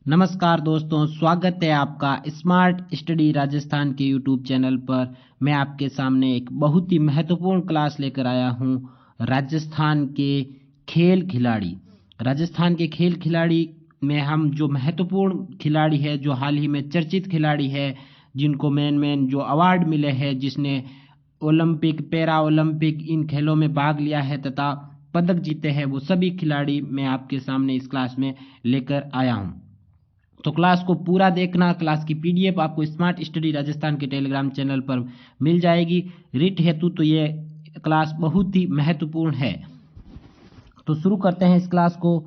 नमस्कार दोस्तों, स्वागत है आपका स्मार्ट स्टडी राजस्थान के यूट्यूब चैनल पर। मैं आपके सामने एक बहुत ही महत्वपूर्ण क्लास लेकर आया हूं। राजस्थान के खेल खिलाड़ी। राजस्थान के खेल खिलाड़ी में हम जो महत्वपूर्ण खिलाड़ी है, जो हाल ही में चर्चित खिलाड़ी है, जिनको मेन जो अवार्ड मिले हैं, जिसने ओलंपिक, पैरा ओलंपिक इन खेलों में भाग लिया है तथा पदक जीते हैं, वो सभी खिलाड़ी मैं आपके सामने इस क्लास में लेकर आया हूं। तो क्लास को पूरा देखना। क्लास की पीडीएफ आपको स्मार्ट स्टडी राजस्थान के टेलीग्राम चैनल पर मिल जाएगी। रिट हेतु तो ये क्लास बहुत ही महत्वपूर्ण है। तो शुरू करते हैं इस क्लास को।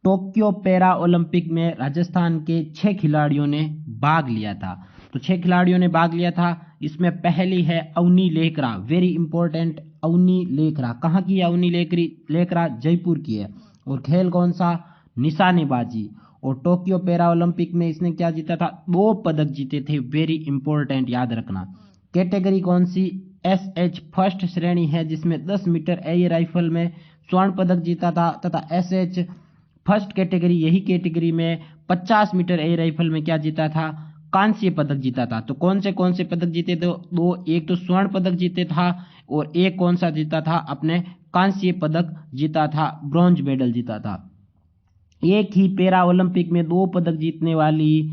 टोक्यो पैरा ओलंपिक में राजस्थान के 6 खिलाड़ियों ने भाग लिया था। तो 6 खिलाड़ियों ने भाग लिया था। इसमें पहली है अवनी लेकरा, वेरी इंपॉर्टेंट। अवनी लेकरा कहाँ की है? अवनी लेकरा जयपुर की है। और खेल कौन सा? निशानेबाजी। और टोक्यो पैरा ओलंपिक में इसने क्या जीता था? 2 पदक जीते थे, वेरी इंपॉर्टेंट, याद रखना। कैटेगरी कौन सी? एसएच फर्स्ट श्रेणी है, जिसमें 10 मीटर एयर राइफल में स्वर्ण पदक जीता था। तथा एसएच फर्स्ट कैटेगरी, यही कैटेगरी में 50 मीटर एयर राइफल में क्या जीता था? कांस्य पदक जीता था। तो कौन से पदक जीते थे? दो, एक तो स्वर्ण पदक जीते था और एक कौन सा जीता था? अपने कांस्य पदक जीता था, ब्रॉन्ज मेडल जीता था। एक ही पैरा ओलंपिक में 2 पदक जीतने वाली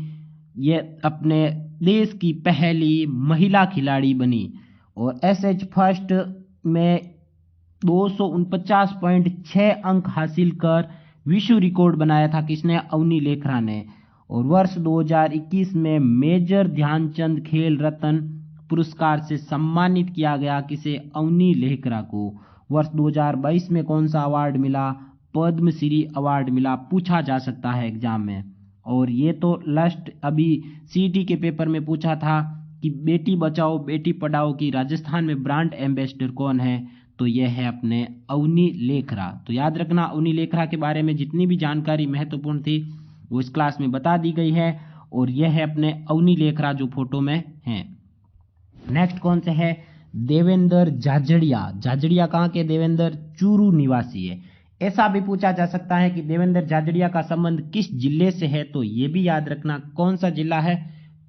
ये अपने देश की पहली महिला खिलाड़ी बनी। और एसएच फर्स्ट में 249.6 अंक हासिल कर विश्व रिकॉर्ड बनाया था। किसने? अवनी लेखरा ने। और वर्ष 2021 में मेजर ध्यानचंद खेल रत्न पुरस्कार से सम्मानित किया गया। किसे? अवनी लेखरा को। वर्ष 2022 में कौन सा अवार्ड मिला? पद्मश्री अवार्ड मिला। पूछा जा सकता है एग्जाम में। और ये तो लास्ट अभी सीटी के पेपर में पूछा था कि बेटी बचाओ बेटी पढ़ाओ की राजस्थान में ब्रांड एम्बेसडर कौन है? तो यह है अपने अवनी लेखरा। तो याद रखना, अवनी लेखरा के बारे में जितनी भी जानकारी महत्वपूर्ण थी वो इस क्लास में बता दी गई है। और यह है अपने अवनी लेखरा जो फोटो में है। नेक्स्ट कौन से है? देवेंद्र झाझड़िया। झाझड़िया कहाँ के? देवेंद्र चूरू निवासी है। ऐसा भी पूछा जा सकता है कि देवेंद्र झाझड़िया का संबंध किस जिले से है? तो यह भी याद रखना, कौन सा जिला है?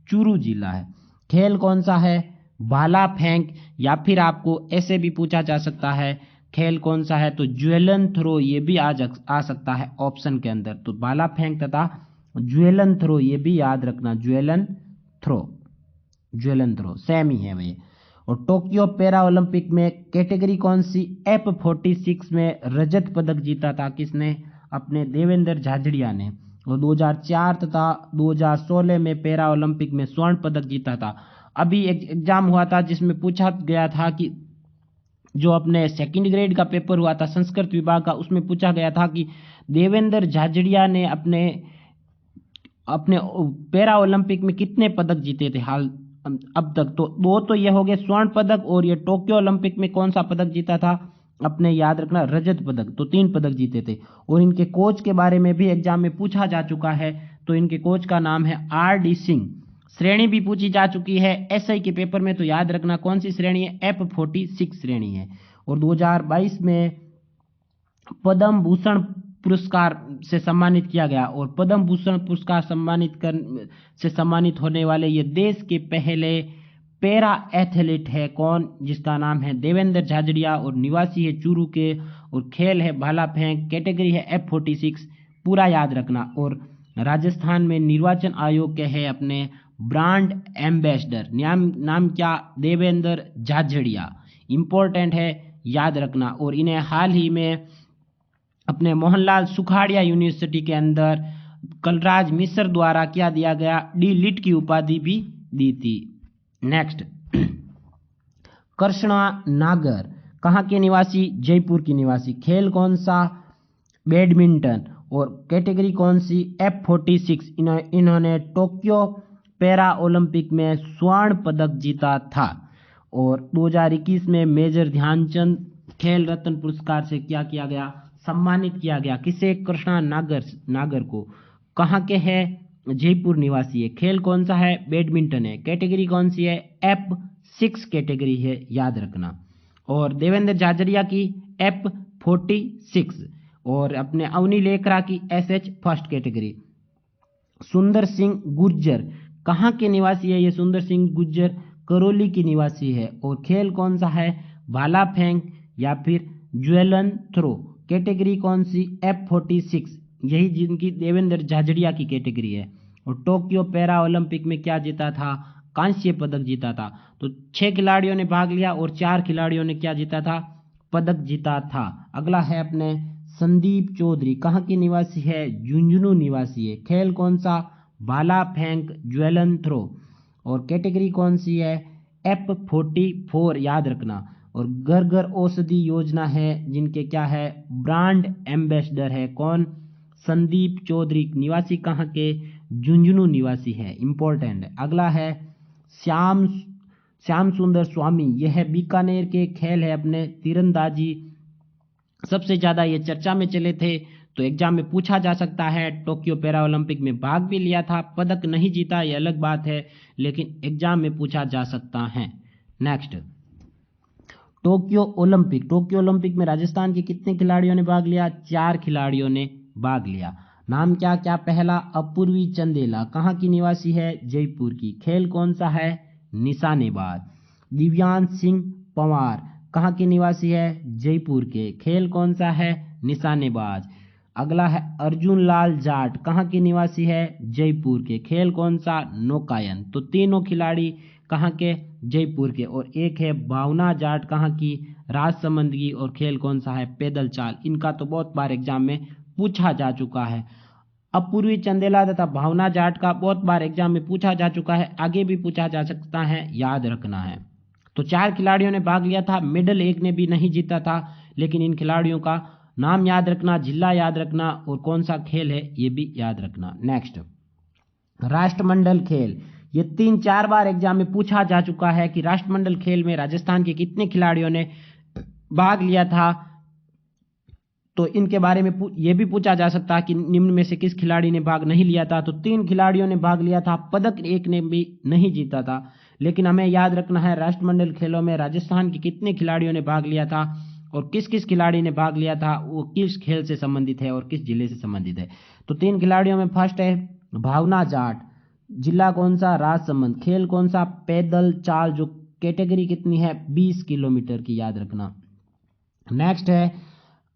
चूरू जिला है। खेल कौन सा है? भाला फेंक। या फिर आपको ऐसे भी पूछा जा सकता है, खेल कौन सा है? तो ज्वेलन थ्रो, ये भी आ सकता है ऑप्शन के अंदर। तो भाला फेंक तथा ज्वेलन थ्रो, ये भी याद रखना, ज्वेलन थ्रो सेम ही है वे। और टोक्यो पैरा ओलंपिक में कैटेगरी कौन सी? F46 में रजत पदक जीता था। किसने? अपने देवेंद्र झाझड़िया ने। और 2004 तथा 2016 में पैरा ओलंपिक में स्वर्ण पदक जीता था। अभी एक एग्जाम हुआ था जिसमें पूछा गया था कि जो अपने सेकंड ग्रेड का पेपर हुआ था संस्कृत विभाग का, उसमें पूछा गया था कि देवेंद्र झाझड़िया ने अपने अपने पैरा ओलंपिक में कितने पदक जीते थे हाल अब तक? तो 2 तो ये हो गए स्वर्ण पदक। और ये टोक्यो ओलंपिक में कौन सा पदक जीता था? अपने याद रखना, रजत पदक। तो 3 पदक जीते थे। और इनके कोच के बारे में भी एग्जाम में पूछा जा चुका है। तो इनके कोच का नाम है RD सिंह। श्रेणी भी पूछी जा चुकी है एसआई के पेपर में। तो याद रखना कौन सी श्रेणी है? F46 श्रेणी है। और 2022 में पद्म भूषण पुरस्कार से सम्मानित किया गया। और पद्म भूषण पुरस्कार से सम्मानित होने वाले ये देश के पहले पैरा एथलीट है। कौन? जिसका नाम है देवेंद्र झाझड़िया और निवासी है चूरू के। और खेल है भाला फेंक, कैटेगरी है F46, पूरा याद रखना। और राजस्थान में निर्वाचन आयोग के है अपने ब्रांड एम्बेसडर। नाम क्या? देवेंद्र झाझड़िया। इंपॉर्टेंट है, याद रखना। और इन्हें हाल ही में अपने मोहनलाल सुखाड़िया यूनिवर्सिटी के अंदर कलराज मिश्र द्वारा क्या दिया गया? डी लिट की उपाधि भी दी थी। नेक्स्ट, कृष्णा नागर कहाँ के निवासी? जयपुर की निवासी। खेल कौन सा? बैडमिंटन। और कैटेगरी कौन सी? F46। इन्होंने टोक्यो पैरा ओलंपिक में स्वर्ण पदक जीता था। और 2021 में मेजर ध्यानचंद खेल रत्न पुरस्कार से क्या किया गया? सम्मानित किया गया। किसे? कृष्णा नागर को। कहाँ के है? जयपुर निवासी है। खेल कौन सा है? बैडमिंटन है। कैटेगरी कौन सी है? F6 कैटेगरी है, याद रखना। और देवेंद्र झाझड़िया की F46 और अपने अवनी लेखरा की SH फर्स्ट कैटेगरी। सुंदर सिंह गुर्जर, कहाँ के निवासी है ये सुंदर सिंह गुर्जर? करौली की निवासी है। और खेल कौन सा है? भाला फेंक या फिर ज्वेलन थ्रो। कैटेगरी कौन सी? F46, यही जिनकी देवेंद्र झाझड़िया की कैटेगरी है। और टोक्यो पैरा ओलंपिक में क्या जीता था? कांस्य पदक जीता था। तो 6 खिलाड़ियों ने भाग लिया और 4 खिलाड़ियों ने क्या जीता था? पदक जीता था। अगला है अपने संदीप चौधरी, कहाँ की निवासी है? झुंझुनू निवासी है। खेल कौन सा? भाला फेंक, ज्वेलन थ्रो। और कैटेगरी कौन सी है? F44, याद रखना। और घर घर औषधि योजना है, जिनके क्या है? ब्रांड एम्बेसडर है। कौन? संदीप चौधरी। निवासी कहाँ के? झुंझुनू निवासी है, इंपॉर्टेंट है। अगला है श्याम श्याम सुंदर स्वामी, यह है बीकानेर के। खेल है अपने तीरंदाजी, सबसे ज्यादा ये चर्चा में चले थे, तो एग्जाम में पूछा जा सकता है। टोक्यो पैरा ओलंपिक में भाग भी लिया था, पदक नहीं जीता, ये अलग बात है, लेकिन एग्जाम में पूछा जा सकता है। Next, Tokyo Olympic. Tokyo Olympic में राजस्थान के कितने खिलाड़ियों ने भाग लिया? 4 खिलाड़ियों ने भाग लिया। नाम क्या क्या? पहला अपूर्वी चंदेला, कहाँ की निवासी है? जयपुर की। खेल कौन सा है? निशानेबाज। दिव्यांश सिंह पंवार, कहाँ के निवासी है? जयपुर के। खेल कौन सा है? निशानेबाज। अगला है अर्जुन लाल जाट, कहाँ के निवासी है? जयपुर के। खेल कौन सा? नौकायन। तो तीनों खिलाड़ी कहाँ के? जयपुर के। और एक है भावना जाट, कहाँ की? राजसमंद की। और खेल कौन सा है? पैदल चाल। इनका तो बहुत बार एग्जाम में पूछा जा चुका है। अपूर्वी चंदेला तथा भावना जाट का बहुत बार एग्जाम में पूछा जा चुका है, आगे भी पूछा जा सकता है, याद रखना है। तो 4 खिलाड़ियों ने भाग लिया था, मेडल एक ने भी नहीं जीता था, लेकिन इन खिलाड़ियों का नाम याद रखना, जिला याद रखना और कौन सा खेल है ये भी याद रखना। नेक्स्ट, राष्ट्रमंडल खेल। ये 3-4 बार एग्जाम में पूछा जा चुका है कि राष्ट्रमंडल खेल में राजस्थान के कितने खिलाड़ियों ने भाग लिया था। तो इनके बारे में यह भी पूछा जा सकता है कि निम्न में से किस खिलाड़ी ने भाग नहीं लिया था। तो 3 खिलाड़ियों ने भाग लिया था, पदक एक ने भी नहीं जीता था। लेकिन हमें याद रखना है राष्ट्रमंडल खेलों में राजस्थान के कितने खिलाड़ियों ने भाग लिया था और किस किस खिलाड़ी ने भाग लिया था, वो किस खेल से संबंधित है और किस जिले से संबंधित है। तो 3 खिलाड़ियों में फर्स्ट है भावना जाट, जिला कौन सा? राजसमंद। खेल कौन सा? पैदल चाल, जो कैटेगरी कितनी है? 20 किलोमीटर की, याद रखना। नेक्स्ट है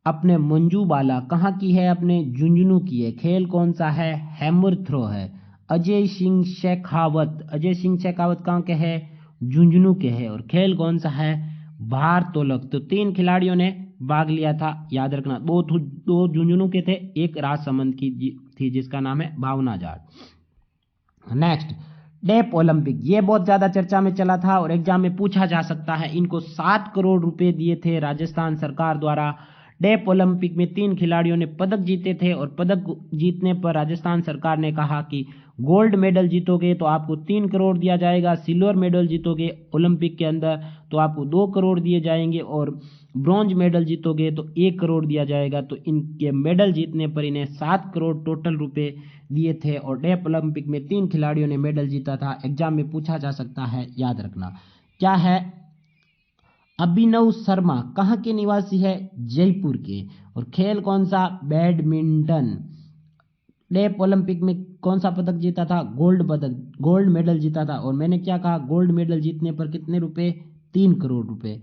अपने मंजू बाला, कहाँ की है? अपने झुंझुनू की है। खेल कौन सा है? हैमर थ्रो है। अजय सिंह शेखावत, अजय सिंह शेखावत कहाँ के है? झुंझुनू के है। और खेल कौन सा है? भारोत्तोलक। तो 3 खिलाड़ियों ने भाग लिया था, याद रखना। दो झुंझुनू के थे, एक राजसमंद की थी जिसका नाम है Bhavna Jat. Next, deaf Olympic. ये बहुत ज्यादा चर्चा में चला था और एग्जाम में पूछा जा सकता है। इनको 7 करोड़ रुपए दिए थे राजस्थान सरकार द्वारा। डेफ ओलंपिक में 3 खिलाड़ियों ने पदक जीते थे और पदक जीतने पर राजस्थान सरकार ने कहा कि गोल्ड मेडल जीतोगे तो आपको 3 करोड़ दिया जाएगा, सिल्वर मेडल जीतोगे ओलंपिक के अंदर तो आपको 2 करोड़ दिए जाएंगे और ब्रॉन्ज मेडल जीतोगे तो 1 करोड़ दिया जाएगा। तो इनके मेडल जीतने पर इन्हें 7 करोड़ टोटल रुपए दिए थे। और डेफ ओलंपिक में 3 खिलाड़ियों ने मेडल जीता था, एग्जाम में पूछा जा सकता है, याद रखना। क्या है? अभिनव शर्मा, कहाँ के निवासी है? जयपुर के। और खेल कौन सा? बैडमिंटन। डेफ ओलंपिक में कौन सा पदक जीता था? गोल्ड पदक, गोल्ड मेडल जीता था। और मैंने क्या कहा? गोल्ड मेडल जीतने पर कितने रुपए? 3 करोड़ रुपए।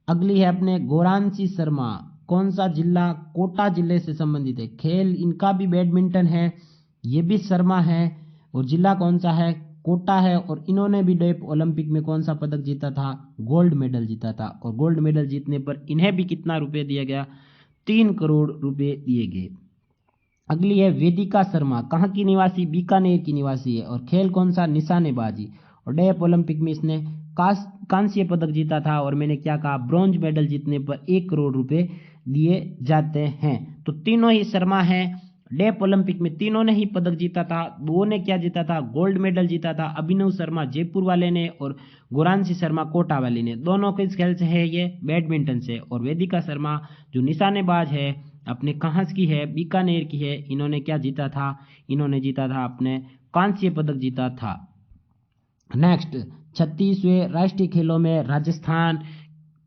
अगली है अपने गौरांशी शर्मा, कौन सा जिला? कोटा जिले से संबंधित है। खेल इनका भी बैडमिंटन है, ये भी शर्मा है। और जिला कौन सा है? कोटा है। और इन्होंने भी डेफ ओलंपिक में कौन सा पदक जीता था? गोल्ड मेडल जीता था। और गोल्ड मेडल जीतने पर इन्हें भी कितना रुपए दिया गया? 3 करोड़ रुपए दिए गए। अगली है वेदिका शर्मा, कहाँ की निवासी? बीकानेर की निवासी है। और खेल कौन सा? निशानेबाजी। और डेफ ओलंपिक में इसने कांस्य पदक जीता था। और मैंने क्या कहा? ब्रॉन्ज मेडल जीतने पर 1 करोड़ रुपए दिए जाते हैं। तो तीनों ही शर्मा हैं। डेफ ओलंपिक में तीनों ने ही पदक जीता था। दो ने क्या जीता था? गोल्ड मेडल जीता था। अभिनव शर्मा जयपुर वाले ने और गौरांशी शर्मा कोटा वाले ने। दोनों किस खेल से है? ये बैडमिंटन से। और वेदिका शर्मा जो निशानेबाज है अपने कहाँ की है? बीकानेर की है। इन्होंने क्या जीता था? इन्होंने जीता था अपने कांस्य पदक जीता था। नेक्स्ट, 36वें राष्ट्रीय खेलों में राजस्थान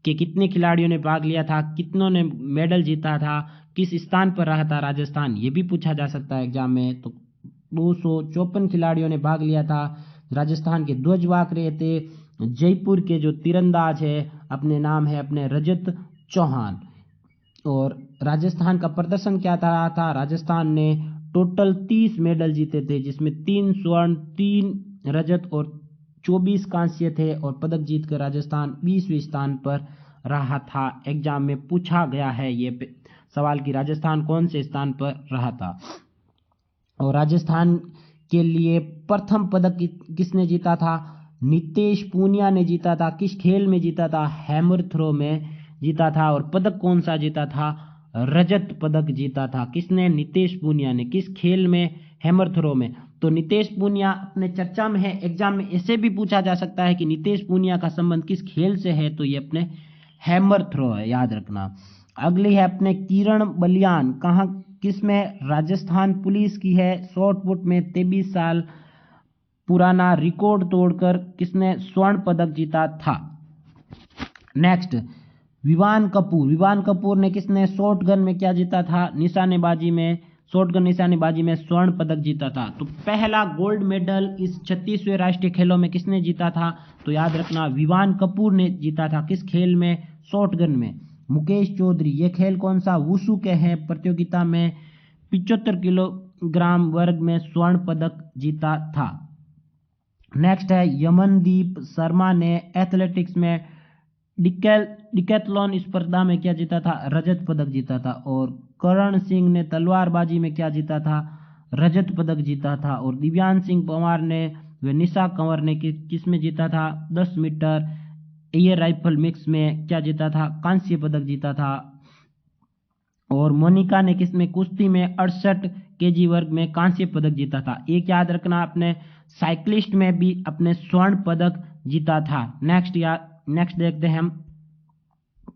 के कितने खिलाड़ियों ने भाग लिया था? कितनों ने मेडल जीता था? किस स्थान पर रहा था राजस्थान? ये भी पूछा जा सकता है एग्जाम में। तो 254 खिलाड़ियों ने भाग लिया था। राजस्थान के ध्वजवाहक रहे थे जयपुर के जो तीरंदाज है, अपने नाम है अपने रजत चौहान। और राजस्थान का प्रदर्शन क्या था, राजस्थान ने टोटल 30 मेडल जीते थे, जिसमें 3 स्वर्ण, 3 रजत और 24 कांस्य थे। और पदक जीतकर राजस्थान 20वें स्थान पर रहा था। एग्जाम में पूछा गया है ये सवाल कि राजस्थान कौन से स्थान पर रहा था। और राजस्थान के लिए प्रथम पदक किसने जीता था, नितेश पूनिया ने जीता था। किस खेल में जीता था, हैमर थ्रो में जीता था। और पदक कौन सा जीता था, रजत पदक जीता था। किसने, नितेश पूनिया ने। किस खेल में, हैमर थ्रो में। तो नितेश पूनिया अपने चर्चा में है। एग्जाम में ऐसे भी पूछा जा सकता है कि नितेश पूनिया का संबंध किस खेल से है, तो ये अपने हैमर थ्रो है, याद रखना। अगली है अपने किरण बलियान, कहाँ किसमें, राजस्थान पुलिस की है। शॉर्ट पुट में 23 साल पुराना रिकॉर्ड तोड़कर किसने स्वर्ण पदक जीता था। नेक्स्ट, विवान कपूर। विवान कपूर ने किसने शॉटगन में क्या जीता था, निशानेबाजी में, शॉटगन निशानेबाजी में स्वर्ण पदक जीता था। तो पहला गोल्ड मेडल इस 36वें राष्ट्रीय खेलों में किसने जीता था, तो याद रखना विवान कपूर ने जीता था। किस खेल में, शॉटगन में। मुकेश चौधरी, ये खेल कौन सा, वुशु के हैं, प्रतियोगिता में 75 किलोग्राम वर्ग में स्वर्ण पदक जीता था। नेक्स्ट है यमनदीप शर्मा ने एथलेटिक्स में डिकैथलॉन स्पर्धा में क्या जीता था, रजत पदक जीता था। और करण सिंह ने तलवारबाजी में क्या जीता था, रजत पदक जीता था। और दिव्यांश सिंह पंवार ने व निशा कंवर ने किस में जीता था, 10 मीटर एयर राइफल मिक्स में क्या जीता था, कांस्य पदक जीता था। और मोनिका ने किसमें, कुश्ती में 68 केजी वर्ग में कांस्य पदक जीता था। एक याद रखना, अपने साइक्लिस्ट में भी अपने स्वर्ण पदक जीता था। नेक्स्ट देखते हैं हम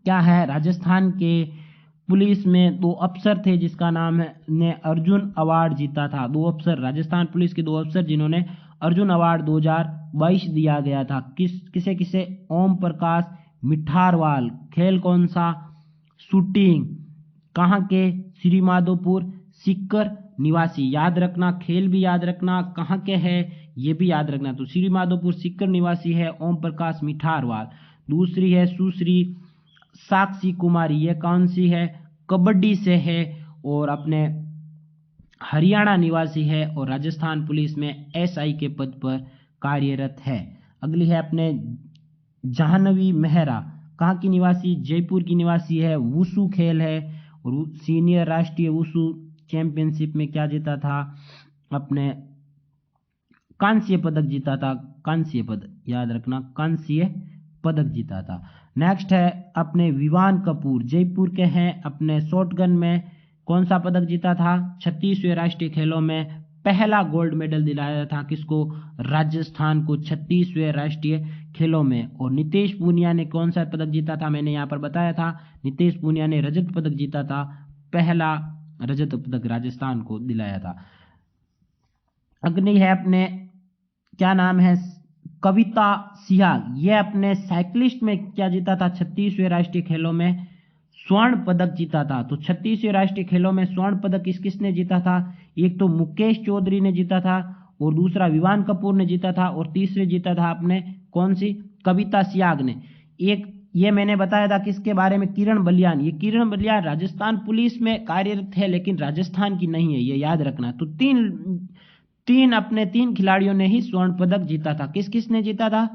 क्या है। राजस्थान के पुलिस में 2 अफसर थे जिसका नाम है ने अर्जुन अवार्ड जीता था। 2 अफसर, राजस्थान पुलिस के 2 अफसर जिन्होंने अर्जुन अवार्ड 2022 दिया गया था। किसे किसे, ओम प्रकाश मिठारवाल। खेल कौन सा, शूटिंग। कहाँ के, श्री माधोपुर सीकर निवासी। याद रखना, खेल भी याद रखना, कहाँ के है ये भी याद रखना। तो श्री माधोपुर सीकर निवासी है ओम प्रकाश मिठारवाल। दूसरी है सुश्री साक्षी कुमारी, ये कौन सी है, कबड्डी से है और अपने हरियाणा निवासी है और राजस्थान पुलिस में एसआई के पद पर कार्यरत है। अगली है अपने जाह्नवी मेहरा, कहाँ की निवासी, जयपुर की निवासी है। वुशु खेल है और सीनियर राष्ट्रीय वुशु चैंपियनशिप में क्या जीता था, अपने कांस्य पदक जीता था। कांस्य पदक याद रखना, कांस्य पदक जीता था। नेक्स्ट है अपने विवान कपूर, जयपुर के हैं। अपने शॉटगन में कौन सा पदक जीता था, 36वें राष्ट्रीय खेलों में पहला गोल्ड मेडल दिलाया था। किसको, राजस्थान को 36वें राष्ट्रीय खेलों में। और नितेश पूनिया ने कौन सा पदक जीता था, मैंने यहाँ पर बताया था, नितेश पूनिया ने रजत पदक जीता था। पहला रजत पदक राजस्थान को दिलाया था। अगली है अपने क्या नाम है, कविता सिहाग, ये अपने साइक्लिस्ट में क्या जीता था, 36वें राष्ट्रीय खेलों में स्वर्ण पदक जीता था। तो 36वें राष्ट्रीय खेलों में स्वर्ण पदक किसने जीता था, एक तो मुकेश चौधरी ने जीता था और दूसरा विवान कपूर ने जीता था और तीसरे जीता था अपने कौन सी, कविता सिहाग ने। एक ये मैंने बताया था किसके बारे में, किरण बलियान। ये किरण बलियान राजस्थान पुलिस में कार्यरत है लेकिन राजस्थान की नहीं है, ये याद रखना। तो तीन खिलाड़ियों ने ही स्वर्ण पदक जीता था। किस किस ने जीता था,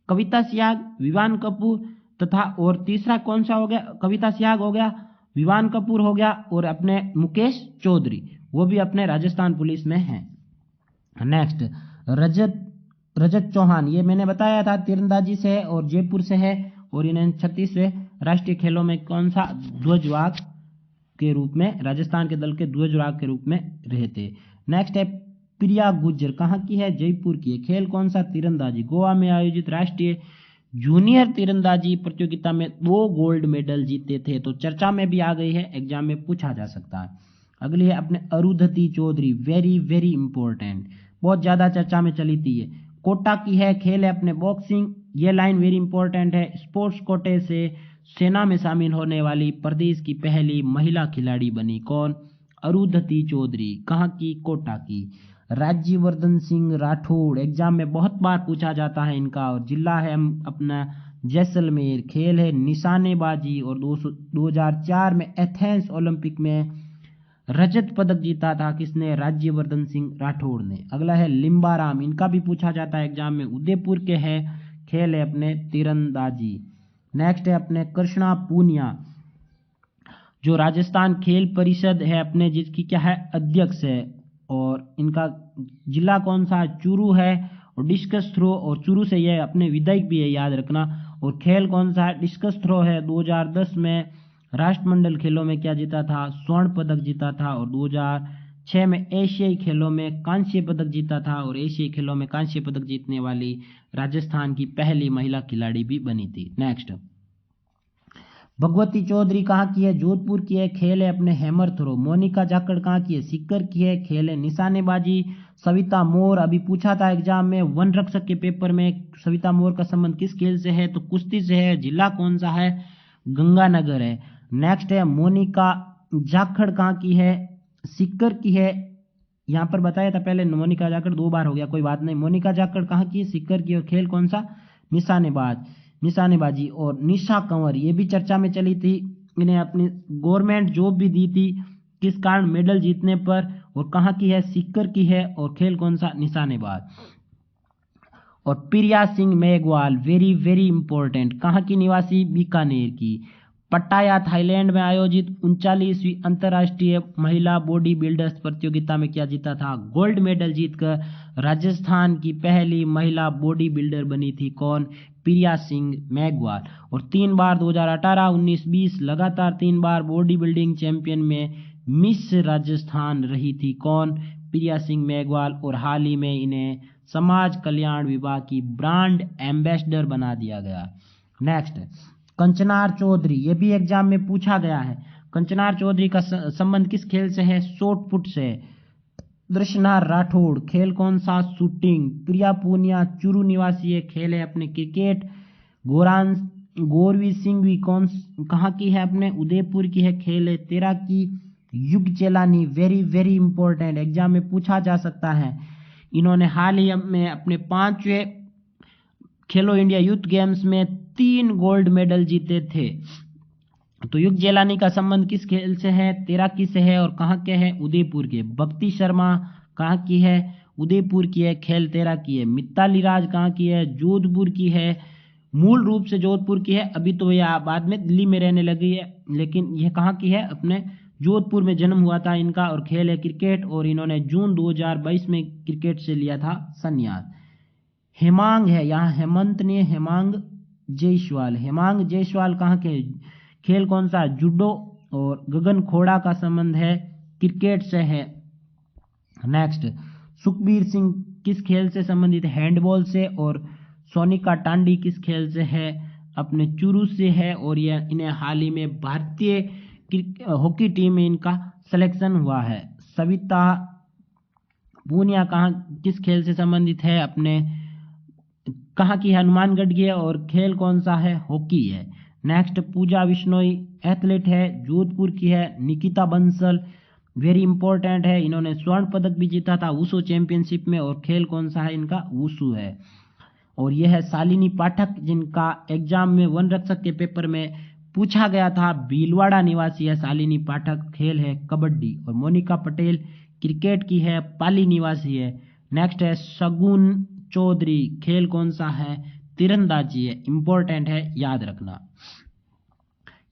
कविता सिहाग, विवान कपूर तथा और तीसरा कौन सा हो गया, कविता सिहाग हो गया, विवान कपूर हो गया और अपने मुकेश चौधरी, वो भी अपने राजस्थान पुलिस में हैं। नेक्स्ट, रजत चौहान, ये मैंने बताया था तीरंदाजी से है और जयपुर से है और इन्हें 36वें राष्ट्रीय खेलों में कौन सा, ध्वजवाहक के रूप में, राजस्थान के दल के ध्वजवाहक के रूप में रहे थे। नेक्स्ट है प्रिया गुज्जर, कहाँ की है, जयपुर की है। खेल कौन सा, तीरंदाजी। गोवा में आयोजित राष्ट्रीय जूनियर तीरंदाजी प्रतियोगिता में 2 गोल्ड मेडल जीते थे। तो चर्चा में भी आ गई है, एग्जाम में पूछा जा सकता है। अगली है अपने Arundhati Chaudhary, very very important, बहुत ज्यादा चर्चा में चली थी ये। कोटा की है, खेल है अपने बॉक्सिंग, ये लाइन वेरी इंपॉर्टेंट है। स्पोर्ट्स कोटे से सेना में शामिल होने वाली प्रदेश की पहली महिला खिलाड़ी बनी कौन, अरुंधति चौधरी, कहाँ की, कोटा की। राज्यवर्धन सिंह राठौड़, एग्जाम में बहुत बार पूछा जाता है इनका। और जिला है अपना जैसलमेर। खेल है निशानेबाजी। और 2004 में एथेंस ओलंपिक में रजत पदक जीता था किसने? राज्यवर्धन सिंह राठौड़ ने। अगला है लिम्बाराम, इनका भी पूछा जाता है एग्जाम में, उदयपुर के है। खेल है अपने तीरंदाजी। नेक्स्ट है अपने कृष्णा पूनिया, जो राजस्थान खेल परिषद है अपने, जिसकी क्या है? अध्यक्ष है। और इनका जिला कौन सा? चूरू है। और डिस्कस थ्रो, और चूरू से यह अपने विधायक भी है, याद रखना। और खेल कौन सा है? डिस्कस थ्रो है। 2010 में राष्ट्रमंडल खेलों में क्या जीता था? स्वर्ण पदक जीता था। और 2006 में एशियाई खेलों में कांस्य पदक जीता था। और एशियाई खेलों में कांस्य पदक जीतने वाली राजस्थान की पहली महिला खिलाड़ी भी बनी थी। नेक्स्ट, भगवती चौधरी कहाँ की है? जोधपुर की है। खेल है अपने हैमर थ्रो। मोनिका जाखड़ कहाँ की है? सीकर की है। खेल है निशानेबाजी। सविता मोर, अभी पूछा था एग्जाम में वन रक्षक के पेपर में, सविता मोर का संबंध किस खेल से है? तो कुश्ती से है। जिला कौन सा है? गंगानगर है। नेक्स्ट है मोनिका जाखड़ कहाँ की है? सीकर की है। यहाँ पर बताया था पहले, मोनिका जाखड़ 2 बार हो गया, कोई बात नहीं। मोनिका जाखड़ कहाँ की है? सीकर की। और खेल कौन सा? निशानेबाजी। और निशा कंवर, ये भी चर्चा में चली थी, इन्हें अपनी गवर्नमेंट जॉब भी दी थी, किस कारण? मेडल जीतने पर। और कहाँ की है? सीकर की है। और खेल कौन सा? निशानेबाज। और Priya Singh Meghwal, very very important, कहाँ की निवासी? बीकानेर की। पट्टाया थाईलैंड में आयोजित 39वीं अंतर्राष्ट्रीय महिला बॉडी बिल्डर्स प्रतियोगिता में क्या जीता था? गोल्ड मेडल जीतकर राजस्थान की पहली महिला बॉडी बिल्डर बनी थी। कौन? प्रिया सिंह मेघवाल। और 3 बार 2018, 19, 20 लगातार 3 बार बॉडी बिल्डिंग चैंपियन में मिस राजस्थान रही थी। कौन? प्रिया सिंह मेघवाल। और हाल ही में इन्हें समाज कल्याण विभाग की ब्रांड एम्बेसडर बना दिया गया। नेक्स्ट, कंचनार चौधरी, ये भी एग्जाम में पूछा गया है। कंचनार चौधरी का संबंध किस खेल से है? शॉट पुट से। दर्शना राठौड़, खेल कौन सा? शूटिंग। प्रिया पूनिया चूरू निवासी है। खेल है अपने क्रिकेट। गौरवी सिंह भी कहाँ की है? अपने उदयपुर की है। खेल है तैराकी। युग Chelani, very very important, exam में पूछा जा सकता है। इन्होंने हाल ही में अपने 5वें खेलो इंडिया यूथ गेम्स में 3 गोल्ड मेडल जीते थे। तो युग जेलानी का संबंध किस खेल से है? तैराकी से है। और कहाँ के है? उदयपुर के। भक्ति शर्मा कहाँ की है? उदयपुर की है। खेल तैराकी है। मिताली राज कहाँ की है? जोधपुर की है। मूल रूप से जोधपुर की है, अभी तो यह बाद में दिल्ली में रहने लगी है, लेकिन यह कहाँ की है? अपने जोधपुर में जन्म हुआ था इनका। और खेल है क्रिकेट। और इन्होंने जून 2022 में क्रिकेट से लिया था संन्यास। हेमांग है, यहाँ हेमंत ने, हेमांग जायसवाल। हेमांग जायसवाल कहाँ के? खेल कौन सा? जूडो। और गगन खोड़ा का संबंध है क्रिकेट से है। नेक्स्ट, सुखबीर सिंह किस खेल से संबंधित? हैंडबॉल से। और सोनिका टांडी किस खेल से है? अपने चूरू से है। और यह इन्हें हाल ही में भारतीय हॉकी टीम में इनका सिलेक्शन हुआ है। सविता पूनिया कहाँ किस खेल से संबंधित है? अपने कहाँ की? हनुमानगढ़ की है। और खेल कौन सा है? हॉकी है। नेक्स्ट, पूजा बिश्नोई एथलीट है, जोधपुर की है। निकिता बंसल वेरी इंपॉर्टेंट है, इन्होंने स्वर्ण पदक भी जीता था वुशु चैंपियनशिप में। और खेल कौन सा है इनका? वुशु है। और यह है शालिनी पाठक, जिनका एग्जाम में वन रक्षक के पेपर में पूछा गया था। भीलवाड़ा निवासी है शालिनी पाठक। खेल है कबड्डी। और मोनिका पटेल क्रिकेट की है, पाली निवासी है। नेक्स्ट है शगुन चौधरी, खेल कौन सा है? तीरंदाजी है, इंपॉर्टेंट है, याद रखना।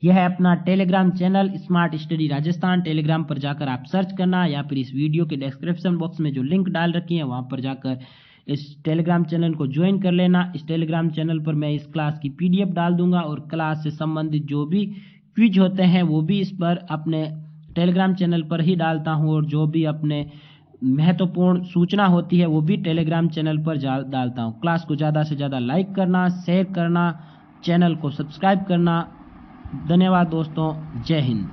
यह है अपना Telegram channel smart study Rajasthan. Telegram पर जाकर आप सर्च करना, या फिर इस वीडियो के डिस्क्रिप्शन बॉक्स में जो लिंक डाल रखी है वहां पर जाकर इस टेलीग्राम चैनल को ज्वाइन कर लेना। इस टेलीग्राम चैनल पर मैं इस क्लास की PDF डाल दूंगा, और क्लास से संबंधित जो भी क्विज होते हैं वो भी इस पर अपने टेलीग्राम चैनल पर ही डालता हूँ। और जो भी अपने महत्वपूर्ण सूचना होती है वो भी टेलीग्राम चैनल पर डालता हूँ। क्लास को ज़्यादा से ज़्यादा लाइक करना, शेयर करना, चैनल को सब्सक्राइब करना। धन्यवाद दोस्तों, जय हिंद।